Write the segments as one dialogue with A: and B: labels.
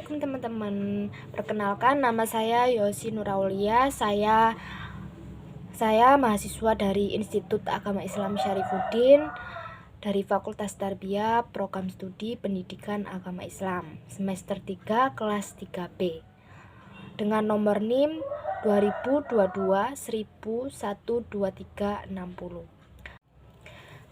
A: Assalamualaikum teman-teman. Perkenalkan, nama saya Yosi Nuraulia. Saya mahasiswa dari Institut Agama Islam Syarifuddin dari Fakultas Tarbiyah Program Studi Pendidikan Agama Islam semester 3 kelas 3B dengan nomor NIM 2022 1123660.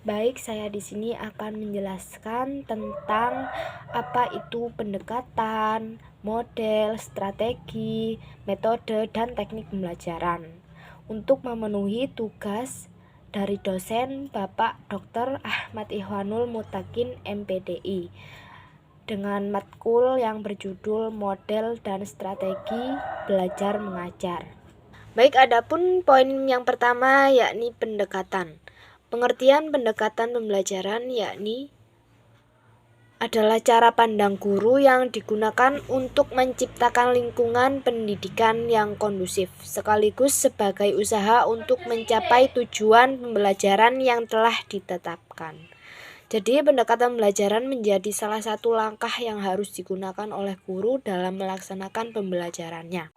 A: Baik, saya di sini akan menjelaskan tentang apa itu pendekatan, model, strategi, metode, dan teknik pembelajaran untuk memenuhi tugas dari dosen Bapak Dr. Ahmad Ikhwanul Mutakin MPDI dengan matkul yang berjudul Model dan Strategi Belajar Mengajar. Baik, adapun poin yang pertama yakni pendekatan. Pengertian pendekatan pembelajaran yakni adalah cara pandang guru yang digunakan untuk menciptakan lingkungan pendidikan yang kondusif, sekaligus sebagai usaha untuk mencapai tujuan pembelajaran yang telah ditetapkan. Jadi, pendekatan pembelajaran menjadi salah satu langkah yang harus digunakan oleh guru dalam melaksanakan pembelajarannya.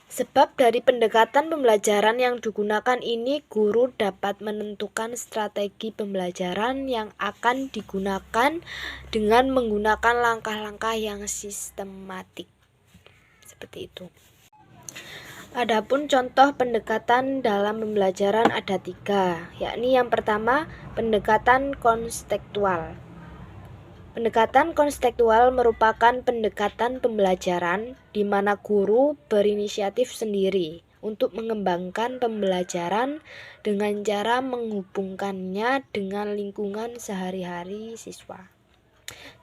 A: Sebab dari pendekatan pembelajaran yang digunakan ini, guru dapat menentukan strategi pembelajaran yang akan digunakan dengan menggunakan langkah-langkah yang sistematik. Seperti itu. Adapun contoh pendekatan dalam pembelajaran ada 3, yakni yang pertama, pendekatan konstekstual. Pendekatan konstekstual merupakan pendekatan pembelajaran di mana guru berinisiatif sendiri untuk mengembangkan pembelajaran dengan cara menghubungkannya dengan lingkungan sehari-hari siswa.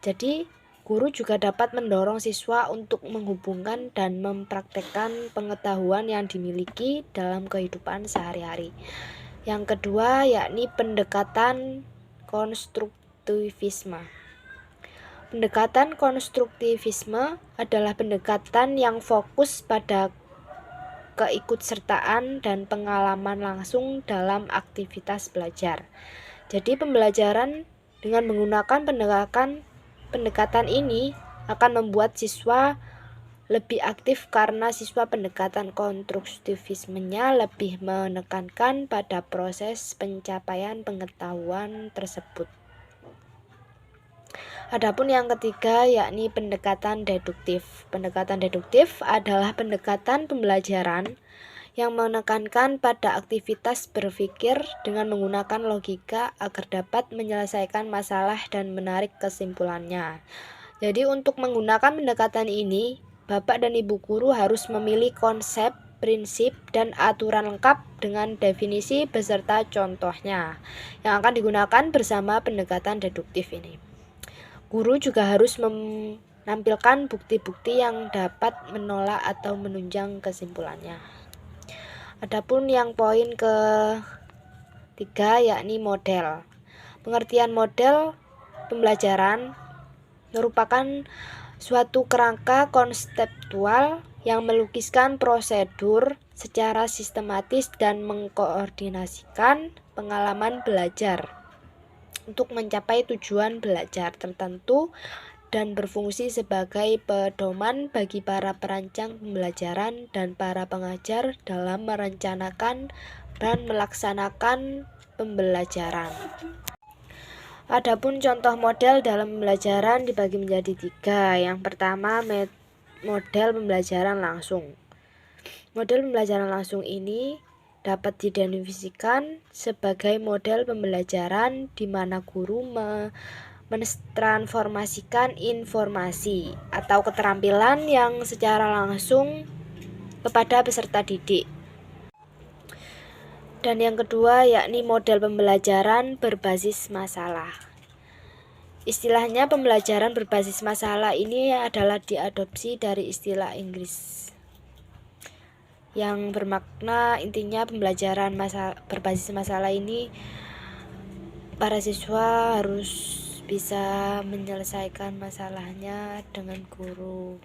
A: Jadi, guru juga dapat mendorong siswa untuk menghubungkan dan mempraktekkan pengetahuan yang dimiliki dalam kehidupan sehari-hari. Yang kedua, yakni pendekatan konstruktivisme. Pendekatan konstruktivisme adalah pendekatan yang fokus pada keikutsertaan dan pengalaman langsung dalam aktivitas belajar. Jadi pembelajaran dengan menggunakan pendekatan ini akan membuat siswa lebih aktif karena siswa pendekatan konstruktivismenya lebih menekankan pada proses pencapaian pengetahuan tersebut. Adapun yang ketiga yakni pendekatan deduktif. Pendekatan deduktif adalah pendekatan pembelajaran yang menekankan pada aktivitas berpikir dengan menggunakan logika agar dapat menyelesaikan masalah dan menarik kesimpulannya. Jadi untuk menggunakan pendekatan ini, Bapak dan Ibu guru harus memilih konsep, prinsip, dan aturan lengkap dengan definisi beserta contohnya yang akan digunakan bersama pendekatan deduktif ini. Guru juga harus menampilkan bukti-bukti yang dapat menolak atau menunjang kesimpulannya. Adapun yang poin ketiga yakni model. Pengertian model pembelajaran merupakan suatu kerangka konseptual yang melukiskan prosedur secara sistematis dan mengkoordinasikan pengalaman belajar untuk mencapai tujuan belajar tertentu dan berfungsi sebagai pedoman bagi para perancang pembelajaran dan para pengajar dalam merencanakan dan melaksanakan pembelajaran. Adapun contoh model dalam pembelajaran dibagi menjadi 3. Yang pertama, model pembelajaran langsung. Model pembelajaran langsung ini dapat didefinisikan sebagai model pembelajaran di mana guru mentransformasikan informasi atau keterampilan yang secara langsung kepada peserta didik. Dan yang kedua yakni model pembelajaran berbasis masalah. Istilahnya pembelajaran berbasis masalah ini adalah diadopsi dari istilah Inggris yang bermakna intinya pembelajaran berbasis masalah ini para siswa harus bisa menyelesaikan masalahnya dengan guru.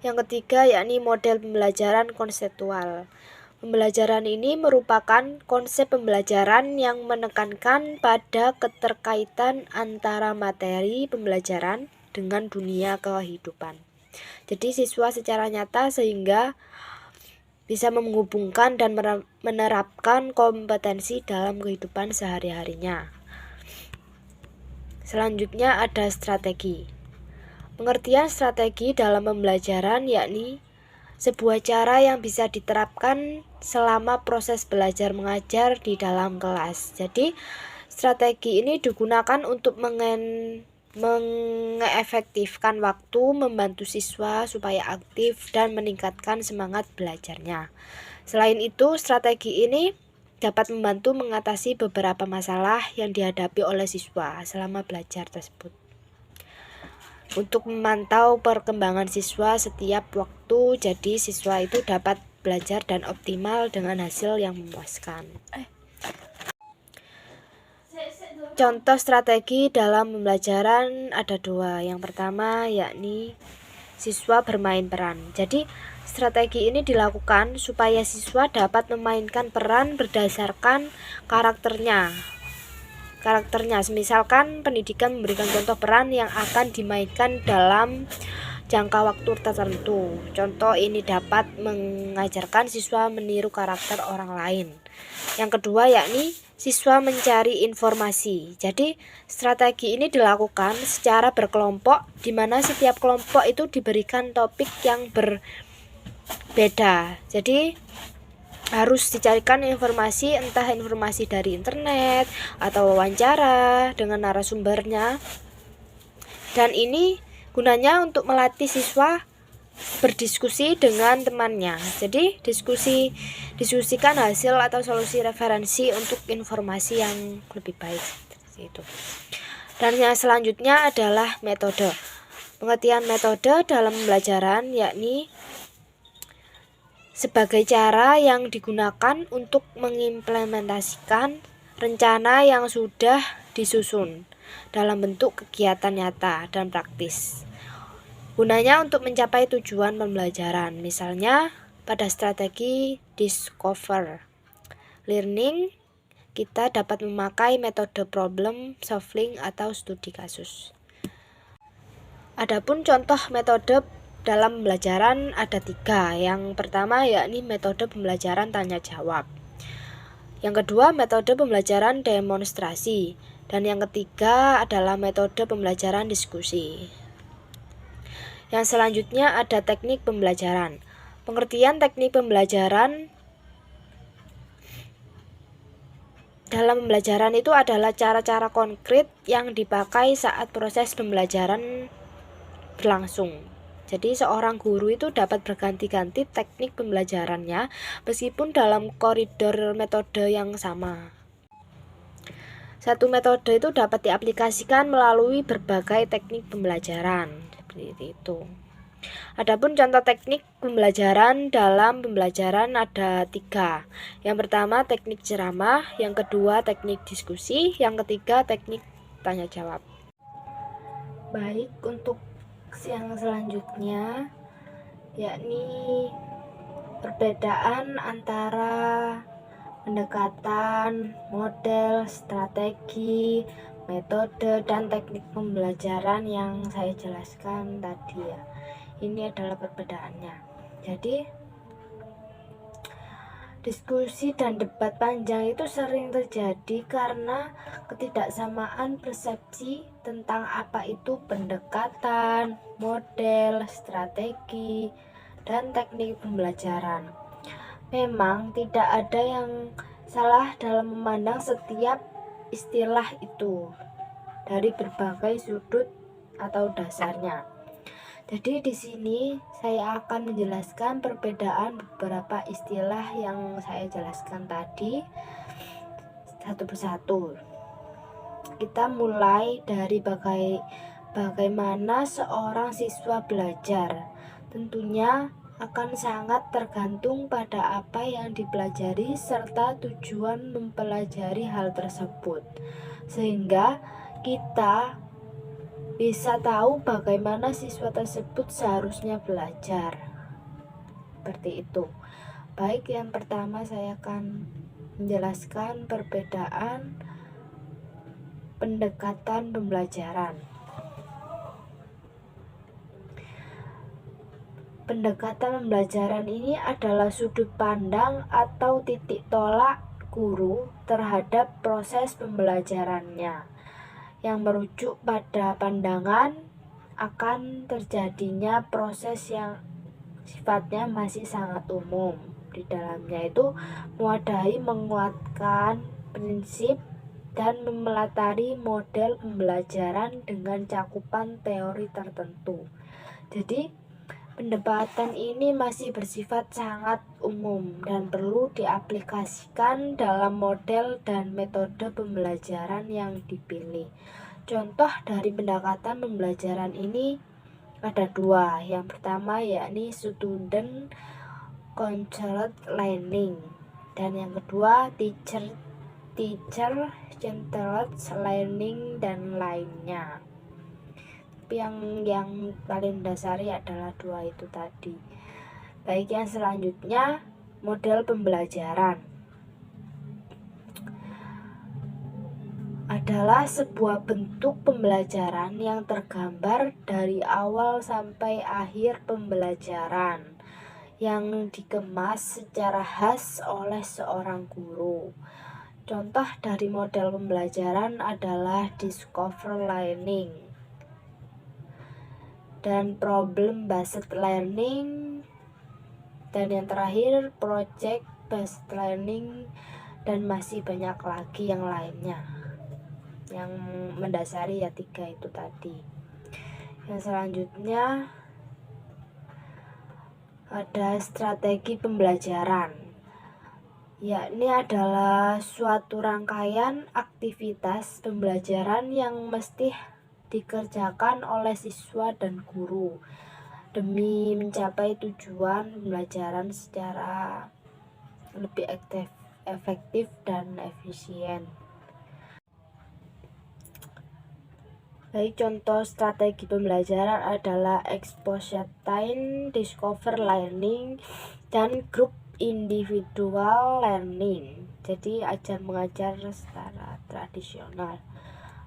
A: Yang ketiga yakni model pembelajaran konseptual. Pembelajaran ini merupakan konsep pembelajaran yang menekankan pada keterkaitan antara materi pembelajaran dengan dunia kehidupan. Jadi siswa secara nyata sehingga bisa menghubungkan dan menerapkan kompetensi dalam kehidupan sehari-harinya. Selanjutnya ada strategi. Pengertian strategi dalam pembelajaran yakni sebuah cara yang bisa diterapkan selama proses belajar mengajar di dalam kelas. Jadi strategi ini digunakan untuk mengefektifkan waktu, membantu siswa supaya aktif dan meningkatkan semangat belajarnya. Selain itu, strategi ini dapat membantu mengatasi beberapa masalah yang dihadapi oleh siswa selama belajar tersebut. Untuk memantau perkembangan siswa setiap waktu, jadi siswa itu dapat belajar dan optimal dengan hasil yang memuaskan. Contoh strategi dalam pembelajaran ada 2. Yang pertama yakni siswa bermain peran. Jadi strategi ini dilakukan supaya siswa dapat memainkan peran berdasarkan karakternya. Misalkan pendidikan memberikan contoh peran yang akan dimainkan dalam jangka waktu tertentu. Contoh ini dapat mengajarkan siswa meniru karakter orang lain. Yang kedua yakni siswa mencari informasi. Jadi strategi ini dilakukan secara berkelompok, di mana setiap kelompok itu diberikan topik yang berbeda. Jadi harus dicarikan informasi, entah informasi dari internet atau wawancara dengan narasumbernya. Dan ini gunanya untuk melatih siswa berdiskusi dengan temannya. Jadi diskusikan hasil atau solusi referensi untuk informasi yang lebih baik itu. Dan yang selanjutnya adalah metode. Pengertian metode dalam pembelajaran yakni sebagai cara yang digunakan untuk mengimplementasikan rencana yang sudah disusun dalam bentuk kegiatan nyata dan praktis. Gunanya untuk mencapai tujuan pembelajaran. Misalnya pada strategi discover learning, kita dapat memakai metode problem solving atau studi kasus. Adapun contoh metode dalam pembelajaran ada 3. Yang pertama yakni metode pembelajaran tanya jawab. Yang kedua metode pembelajaran demonstrasi. Dan yang ketiga adalah metode pembelajaran diskusi. Yang selanjutnya ada teknik pembelajaran. Pengertian teknik pembelajaran dalam pembelajaran itu adalah cara-cara konkret yang dipakai saat proses pembelajaran berlangsung. Jadi seorang guru itu dapat berganti-ganti teknik pembelajarannya meskipun dalam koridor metode yang sama. Satu metode itu dapat diaplikasikan melalui berbagai teknik pembelajaran. Seperti itu. Adapun contoh teknik pembelajaran dalam pembelajaran ada 3. Yang pertama teknik ceramah, yang kedua teknik diskusi, yang ketiga teknik tanya jawab. Baik, untuk yang selanjutnya yakni perbedaan antara pendekatan, model, strategi, metode, dan teknik pembelajaran yang saya jelaskan tadi ya. Ini adalah perbedaannya. Jadi diskusi dan debat panjang itu sering terjadi karena ketidaksamaan persepsi tentang apa itu pendekatan, model, strategi, dan teknik pembelajaran. Memang tidak ada yang salah dalam memandang setiap istilah itu dari berbagai sudut atau dasarnya. Jadi di sini saya akan menjelaskan perbedaan beberapa istilah yang saya jelaskan tadi satu persatu. Kita mulai dari bagaimana seorang siswa belajar. Tentunya akan sangat tergantung pada apa yang dipelajari serta tujuan mempelajari hal tersebut, sehingga kita bisa tahu bagaimana siswa tersebut seharusnya belajar. Seperti itu. Baik, yang pertama saya akan menjelaskan perbedaan pendekatan pembelajaran. Pendekatan pembelajaran ini adalah sudut pandang atau titik tolak guru terhadap proses pembelajarannya yang merujuk pada pandangan akan terjadinya proses yang sifatnya masih sangat umum. Di dalamnya itu mewadahi menguatkan prinsip dan memelatari model pembelajaran dengan cakupan teori tertentu. Jadi pendekatan ini masih bersifat sangat umum dan perlu diaplikasikan dalam model dan metode pembelajaran yang dipilih. Contoh dari pendekatan pembelajaran ini ada dua. Yang pertama yakni student centered learning dan yang kedua teacher centered learning dan lainnya. Tapi yang paling mendasari adalah dua itu tadi. Baik, yang selanjutnya model pembelajaran adalah sebuah bentuk pembelajaran yang tergambar dari awal sampai akhir pembelajaran yang dikemas secara khas oleh seorang guru. Contoh dari model pembelajaran adalah discover learning dan problem based learning, dan yang terakhir project based learning, dan masih banyak lagi yang lainnya. Yang mendasari ya tiga itu tadi. Yang selanjutnya ada strategi pembelajaran, yakni adalah suatu rangkaian aktivitas pembelajaran yang mesti dikerjakan oleh siswa dan guru demi mencapai tujuan pembelajaran secara lebih efektif dan efisien. Baik, contoh strategi pembelajaran adalah exposure time, discover learning, dan group individual learning. Jadi ajar mengajar secara tradisional.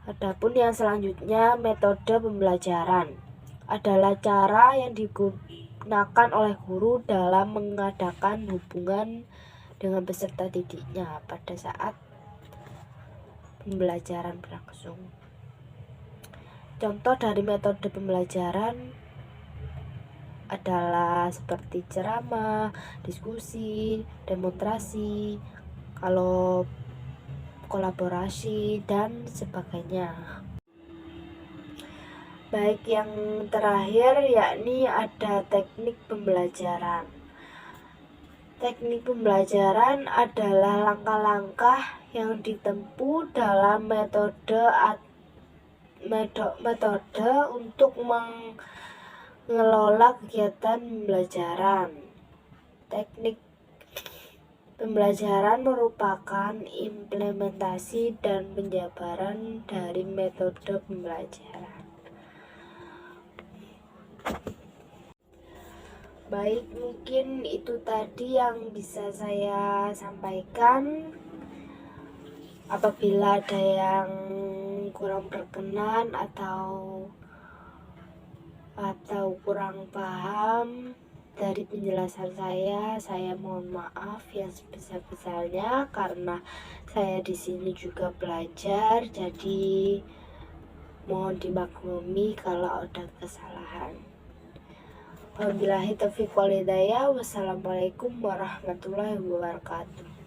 A: Adapun yang selanjutnya metode pembelajaran adalah cara yang digunakan oleh guru dalam mengadakan hubungan dengan peserta didiknya pada saat pembelajaran berlangsung. Contoh dari metode pembelajaran adalah seperti ceramah, diskusi, demonstrasi, kalau kolaborasi dan sebagainya. Baik, yang terakhir yakni ada teknik pembelajaran. Teknik pembelajaran adalah langkah-langkah yang ditempuh dalam metode untuk mengelola kegiatan pembelajaran. Teknik pembelajaran merupakan implementasi dan penjabaran dari metode pembelajaran. Baik, mungkin itu tadi yang bisa saya sampaikan. Apabila ada yang kurang berkenan atau kurang paham dari penjelasan saya mohon maaf yang sebesar-besarnya karena saya di sini juga belajar, jadi mohon dimaklumi kalau ada kesalahan. Wabillahi taufiq wal hidayah. Wassalamualaikum warahmatullahi wabarakatuh.